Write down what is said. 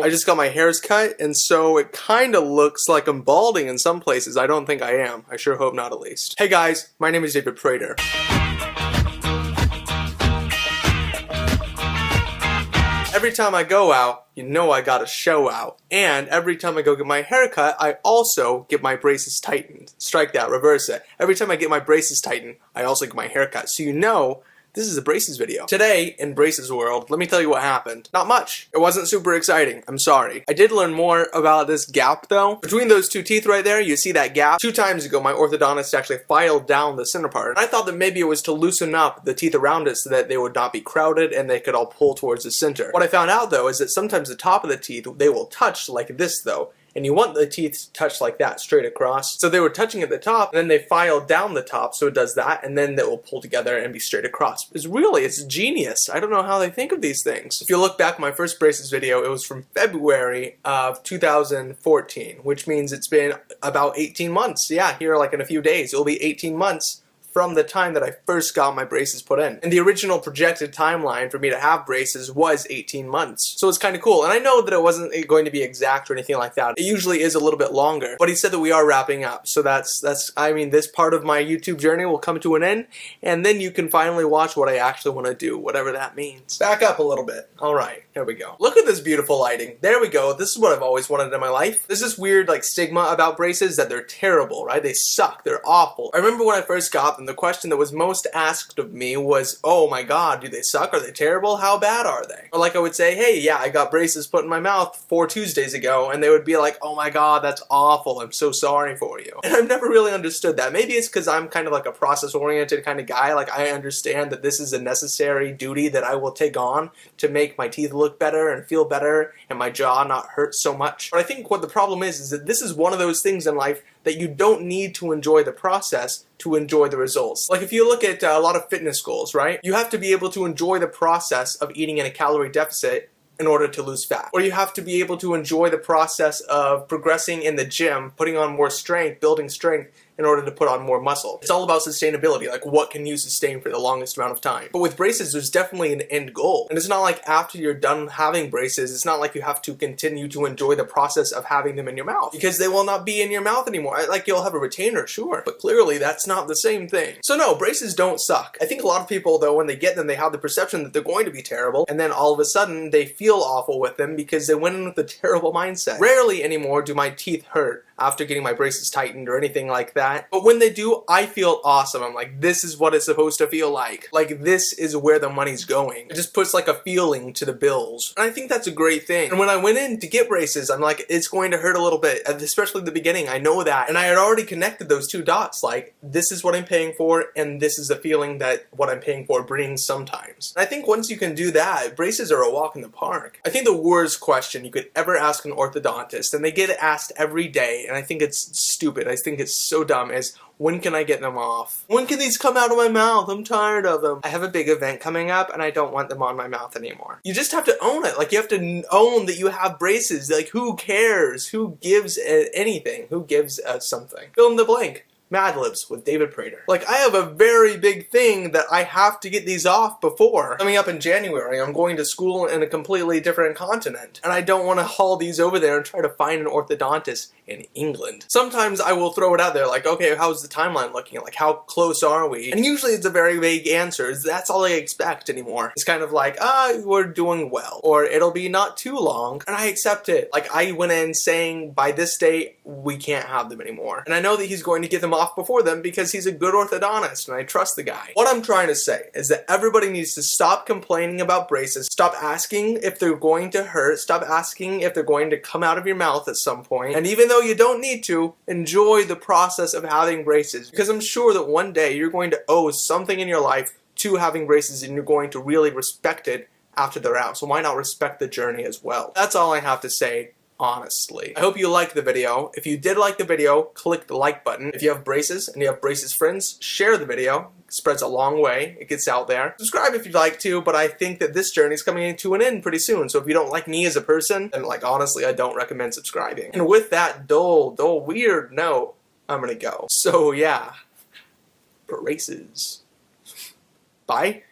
I just got my hairs cut, and so it kind of looks like I'm balding in some places. I don't think I am. I sure hope not, at least. Hey guys, my name is David Prater. Every time I go out, you know I got a show out. And every time I go get my hair cut, I also get my braces tightened. Strike that, reverse it. Every time I get my braces tightened, I also get my hair cut. So you know this is a braces video. Today, in braces world, let me tell you what happened. Not much. It wasn't super exciting. I'm sorry. I did learn more about this gap though. Between those two teeth right there, you see that gap? 2 times ago, my orthodontist actually filed down the center part. And I thought that maybe it was to loosen up the teeth around it so that they would not be crowded and they could all pull towards the center. What I found out though is that sometimes the top of the teeth, they will touch like this though. And you want the teeth to touch like that, straight across. So they were touching at the top, and then they filed down the top, so it does that, and then it will pull together and be straight across. It's genius. I don't know how they think of these things. If you look back at my first braces video, it was from February of 2014, which means it's been about 18 months. Yeah, here like in a few days, it'll be 18 months from the time that I first got my braces put in. And the original projected timeline for me to have braces was 18 months. So it's kind of cool. And I know that it wasn't going to be exact or anything like that. It usually is a little bit longer. But he said that we are wrapping up. So I mean, this part of my YouTube journey will come to an end. And then you can finally watch what I actually want to do, whatever that means. Back up a little bit. All right, here we go. Look at this beautiful lighting. There we go. This is what I've always wanted in my life. There's this weird like stigma about braces that they're terrible, right? They suck. They're awful. I remember when I first got them, the question that was most asked of me was, oh my god, do they suck? Are they terrible? How bad are they? Or like I would say, hey, yeah, I got braces put in my mouth 4 Tuesdays ago, and they would be like, oh my god, that's awful. I'm so sorry for you. And I've never really understood that. Maybe it's because I'm kind of like a process-oriented kind of guy. Like I understand that this is a necessary duty that I will take on to make my teeth look better and feel better and my jaw not hurt so much. But I think what the problem is that this is one of those things in life that you don't need to enjoy the process to enjoy the results. Like if you look at a lot of fitness goals, right? You have to be able to enjoy the process of eating in a calorie deficit in order to lose fat. Or you have to be able to enjoy the process of progressing in the gym, putting on more strength, building strength, in order to put on more muscle. It's all about sustainability, like what can you sustain for the longest amount of time. But with braces, there's definitely an end goal. And it's not like after you're done having braces, it's not like you have to continue to enjoy the process of having them in your mouth, because they will not be in your mouth anymore. Like you'll have a retainer, sure, but clearly that's not the same thing. So no, braces don't suck. I think a lot of people though, when they get them, they have the perception that they're going to be terrible, and then all of a sudden they feel awful with them because they went in with a terrible mindset. Rarely anymore do my teeth hurt after getting my braces tightened or anything like that. But when they do, I feel awesome. I'm like, this is what it's supposed to feel like. Like, this is where the money's going. It just puts like a feeling to the bills. And I think that's a great thing. And when I went in to get braces, I'm like, it's going to hurt a little bit, especially at the beginning. I know that. And I had already connected those 2 dots. Like, this is what I'm paying for, and this is the feeling that what I'm paying for brings sometimes. And I think once you can do that, braces are a walk in the park. I think the worst question you could ever ask an orthodontist, and they get asked every day, and I think it's stupid, I think it's so dumb, is when can I get them off? When can these come out of my mouth? I'm tired of them. I have a big event coming up and I don't want them on my mouth anymore. You just have to own it. Like you have to own that you have braces. Like who cares? Who gives anything? Who gives something? Fill in the blank. Mad Libs with David Prater. Like, I have a very big thing that I have to get these off before. Coming up in January, I'm going to school in a completely different continent, and I don't want to haul these over there and try to find an orthodontist in England. Sometimes I will throw it out there, like, okay, how's the timeline looking? Like, how close are we? And usually it's a very vague answer. That's all I expect anymore. It's kind of like, we're doing well, or it'll be not too long, and I accept it. Like, I went in saying, by this date, we can't have them anymore. And I know that he's going to get them off before them because he's a good orthodontist and I trust the guy. What I'm trying to say is that everybody needs to stop complaining about braces, stop asking if they're going to hurt, stop asking if they're going to come out of your mouth at some point, and even though you don't need to, enjoy the process of having braces, because I'm sure that one day you're going to owe something in your life to having braces and you're going to really respect it after they're out. So why not respect the journey as well? That's all I have to say. Honestly. I hope you liked the video. If you did like the video, click the like button. If you have braces and you have braces friends, share the video. It spreads a long way. It gets out there. Subscribe if you'd like to, but I think that this journey is coming to an end pretty soon. So if you don't like me as a person, then like honestly, I don't recommend subscribing. And with that dull, weird note, I'm gonna go. So yeah, braces. Bye.